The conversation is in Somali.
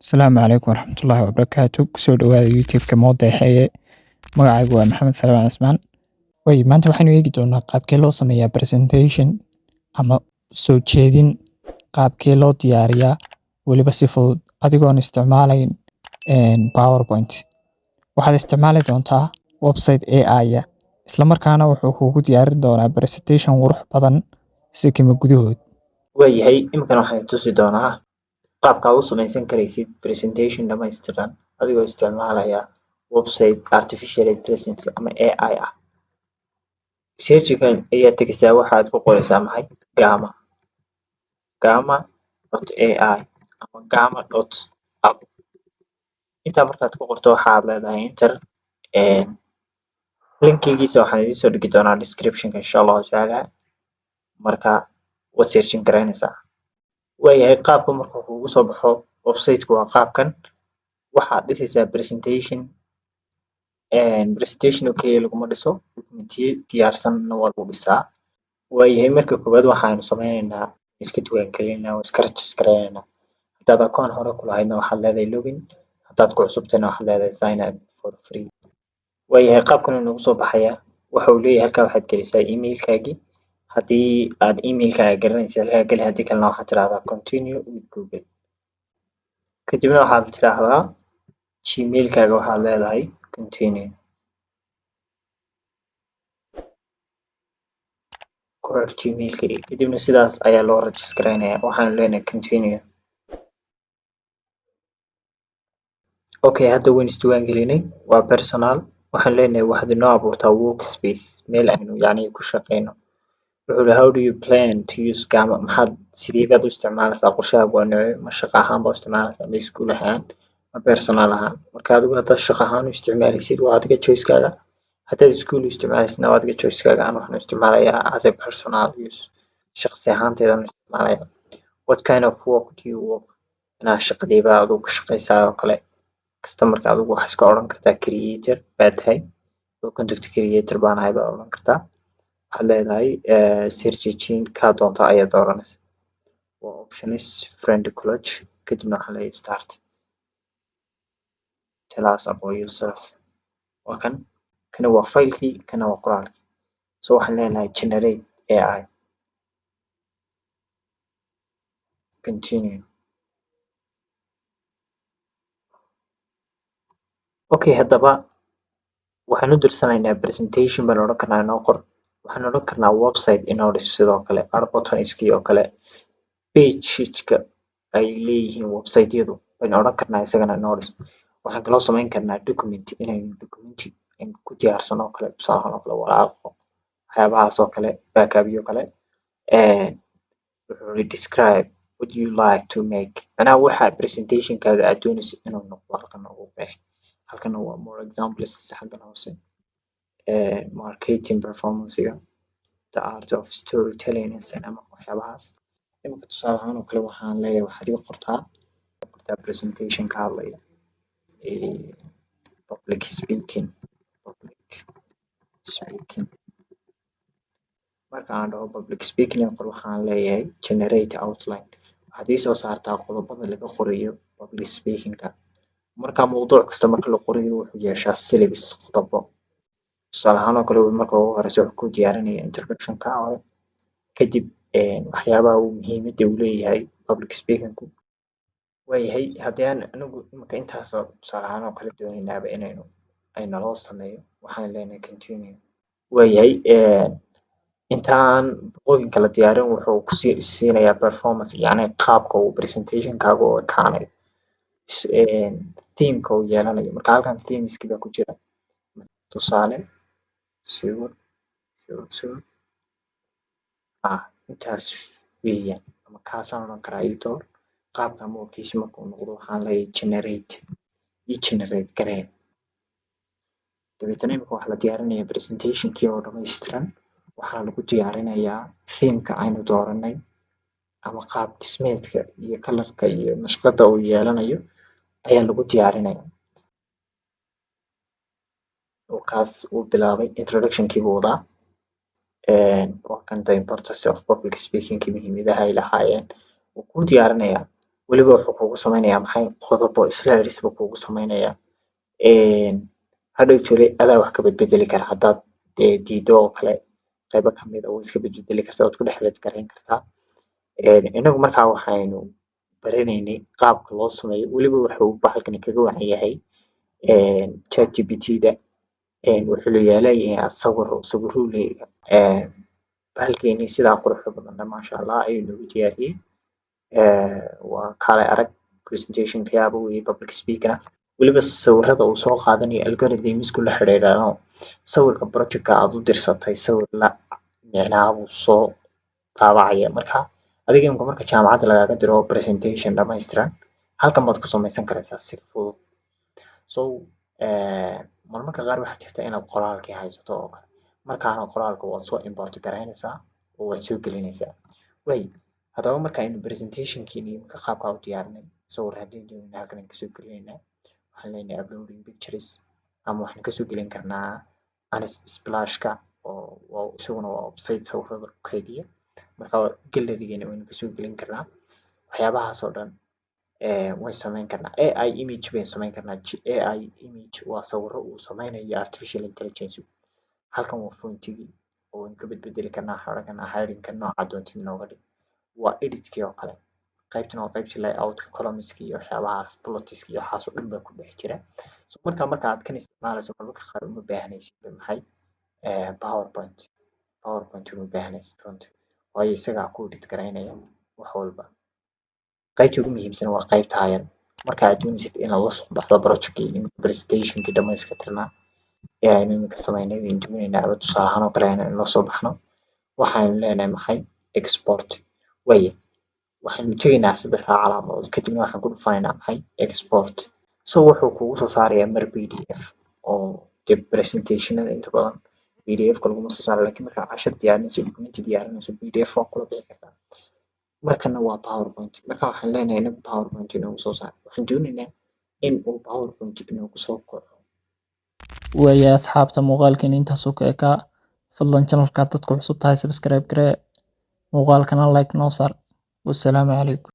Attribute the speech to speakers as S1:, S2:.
S1: Asalaamu calaykum waraxmatullaahi wabarakaatu. Kusoo dhawaada YouTube-ka Moodeexeeye. Magacaygu waa Maxamed Salmaan Cismaan. Maanta waxaynu eegi doonaa qaabkee loo sameeyaa presentation ama soo jeedin, qaabkee loo diyaariyaa weliba si fudud adigoon isticmaalayn PowerPoint. Waxaad isticmaali doontaa website AI isla markaana wuxuu kugu diyaarin doonaa presentation qurux badan sikimo gudahood.
S2: Waayahay iminkan waxaan tusi doonaa qaabka aad u samaysan karaysid presentation dhammaystiran adigoo isticmaalaya website artificial intelligence ama AI ah. Search-gan ayaad tegaysaa, waxaad ku qoraysaa maxay gamma.ai ama gamma.app. intaa markaad ku qorto waxaad leedahay enter. linkigiisa waxaan idiin soo dhigi doonaa description-ka insha allahu tacaala. marka waad searchin garaynaysaa. waayahay qaabka markuu kugu soo baxo website-ku waa qaabkan. waxaad dhisaysaa presentation oo keliya laguma dhiso, dokumentiyo diyaarsanna waa lagu dhisaa. waayahay marka koowaad waxaanu sameynaynaa iska diiwaangelinaa oo iska register-garaynaa. haddaad account hore ku lahaydna waxaad leedahay login, haddaad ku cusubtayna waxaad leedahay sign up for free. waayahay qaabkan inoogu soo baxaya waxa uu leeyahay halkaa waxaad gelisaa email-kaagii. haddii aad email-kaaga garanaysa halkaa geli, haddii kalena waxaad tiraahdaa continue with Google. kadibna waxaad tiraahdaa gmail-kaaga waxaad leedahay continue. ku xir gmail-kaaga kadibna sidaas ayaa loo register garaynayaa. waxaanu leenahay continue. okay, hadda waan isdiiwaangelinay, waa personal. waxaan leenahay waxaad inoo abuurtaa workspace, meel aynu yacni ku shaqeyno. wuxuu yidhi how do you plan to use gamma? sidee baad u isticmaalaysaa? qorshahaagu waa noocee? ma shaqo ahaan baa u isticmaalaysaa, ma iskuul ahaan, ma personal ahaan? marka adigu haddaad shaqo ahaan u isticmaalaysid waa adiga choice-kaaga, haddaad iskuul u isticmaalaysidna waa adiga choice-kaaga. aan waxaan isticmaalayaa as a personal use, shaqsi ahaanteedaan u isticmaalayaa. what kind of work do you work? shaqadeebaa adigu ka shaqaysaa oo kale. customer-ka adigu waxaa iska odhan kartaa creator baa tahay, oo content creator baan ahay baa odhan kartaa. waxaad leedahay search engine kaa doonta ayaa dooranaysa. waa options friend college kadibna waxaan leeyahay start. tell us about yourself. waa kana waa faylkii, kana waa qoraalkii. so waxaan leenahay generate AI. continue. okay, haddaba waxaan u dirsanaynaa presentation baan odhan karnaa inoo qor. waxaan odhan karnaa website inoo dhis. sidoo kale buttons-kii oo kale page-ka ay leeyihiin website-yadu baynu odhan karnaa isagana inoo dhis. waxaan kaloo samayn karnaa documenti aynu ku diyaarsano oo kale, tusaale ahaan oo kale waraaqo, waxyaabahaas oo kale, backup-yo kale. wuxuu yidhi describe what you like to make. macnaha waxa presentation-kaaga aad doonayso inuu noqdo halkan ugu qeex. halkan waa more examples xaggan hoose. marketing performance-ga, the art of storytelling ama waxyaabahaas. iminka tusaale ahaan oo kale waxaan leeyahay waxaad iga qortaa presentation ka hadlaya public speaking. marka aan dhaho public speaking qor waxaan leeyahay generate outline. waxaad ii soo saartaa qodobada laga qorayo public speaking-ka. marka mawduuc kasta marka la qorayo wuxuu yeeshaa syllabus, qodobo. tusaale ahaan oo kale marka ugu horeysa wuxuu ku diyaarinaya introduction-ka hore, kadib waxyaabaha uu muhiimadda u leeyahay public speaking-ku. waayahay haddii aan anigu iminka intaas tusaale ahaan oo kale doonaynaaba ay naloo sameeyo, waxaan leenahay continue. waayahay intaan boqooyinka la diyaarin wuxuu ku siinayaa performance, yacni qaabka uu presentation-kaaga u ekaanayo, theme-ka uu yeelanayo. marka halkan themes-kii baa ku jira. tusaale sawir intaas weeyaan, ama kaasaan odhan karaa ii door. qaabka ama wakiisha markuu noqdo waxaan leeyahay generate garee. dabeetana imika waxaa la diyaarinayaa presentation-kii oo dhammaystiran. waxaa lagu diyaarinayaa theme-ka aynu dooranay ama qaab dhismeedka iyo kalarka iyo nashqadda uu yeelanayo ayaa lagu diyaarinayaa. oo kaas uu bilaabay introduction-kii buu wadaa. waa kan the importance of public speaking-kii muhiimadaha ay lahaayeen wuu ku diyaarinayaa. weliba wuxuu kugu samaynayaa maxay qodobo slides buu kugu samaynayaa hadhow tole adaa wax ka bedbedeli kara haddaad diido oo kale qaybo kamid ah waa iska bedbedeli kartaa waad ku dhex garayn kartaa inagu markaa waxaynu baranaynay qaabka loo sameeyo weliba wuxuu bahalkani kaga wacan yahay ChatGPT-da wuxuu leeyahay sawiruu leeyahay bahalkeeni sidaa quruxda badan maasha Allah ayuu noogu diyaariyey waa kaalay arag presentation-ka yaaba weeye public speaker weliba sawirada uu soo qaadanayo algorithms-ku la xiriirano sawirka project-ka aad u dirsatay sawir la micnaha buu soo daabacaya marka adiga imika marka jaamacadda lagaaga diro presentation dhamaystiran halkan baad ku samaysan karaysaa si fudud so marmarka qaar waxaa jirta inaad qoraalkii haysato oo kale markaana qoraalka waad soo import garaynaysaa oo waad soo gelinaysaa way haddaba markaaynu presentationkiini ka qaabkaa u diyaarinay sawir haddii doonayna halkan aan kasoo gelinaynaa waxaan leenahay uploading pictures ama waxaan kasoo gelin karnaa Unsplash-ka oo isaguna waa website sawirada ku kaydiya marka gallery-geena waynu kasoo gelin karnaa waxyaabahaas oo dhan way samayn karnaa AI image baynu samayn karnaa AI image waa sawiro uu samaynayo artificial intelligence halkan waa fontigii oo waynu ka bedbedeli karnaa xaragan hiding-ka nooca doontid nooga dhig waa edit-kii oo kale qaybtan waa qaybtii layout-ka columns-ki iyo waxyaabahaas plots-ki iyo waxaas oo dhan baa ku dhex jira so marka aad kan isticmaalayso marmarka qaar uma baahanaysid maxay PowerPoint uma baahanaysid runtii waayo isagaa ku edit garaynaya wax walba qaybta ugu muhiimsan waa qaybta yar marka aad doonaysid inaad la soo baxdo project-kii presentation-kii dhamaystiranaa ee aynu iminka samaynay waynu doonaynaa ama tusaale ahaan oo kale inaynu la soo baxno waxaynu leenahay maxay export way waxaynu tegaynaa saddexdaa calaamadood kadibna waxaan ku dhufanaynaa maxay export so wuxuu kugu soo saarayaa mar PDF oo dee presentationada inta badan PDF-ka laguma soo saaro laakiin markaa cashir diyaarinayso document diyaarinayso PDF waa kula bixi kartaa markana waa PowerPoint marka waxaan leenahay inagu PowerPoint inoogu soo saaro waxaan doonaynaa in uu PowerPoint inoogu soo kaco
S1: Waya asxaabta muuqaalkan intaasoo ka ekaa fadlan channelka dadku cusub tahay subscribe garee muuqaalkana like noo saar wassalaamu calaykum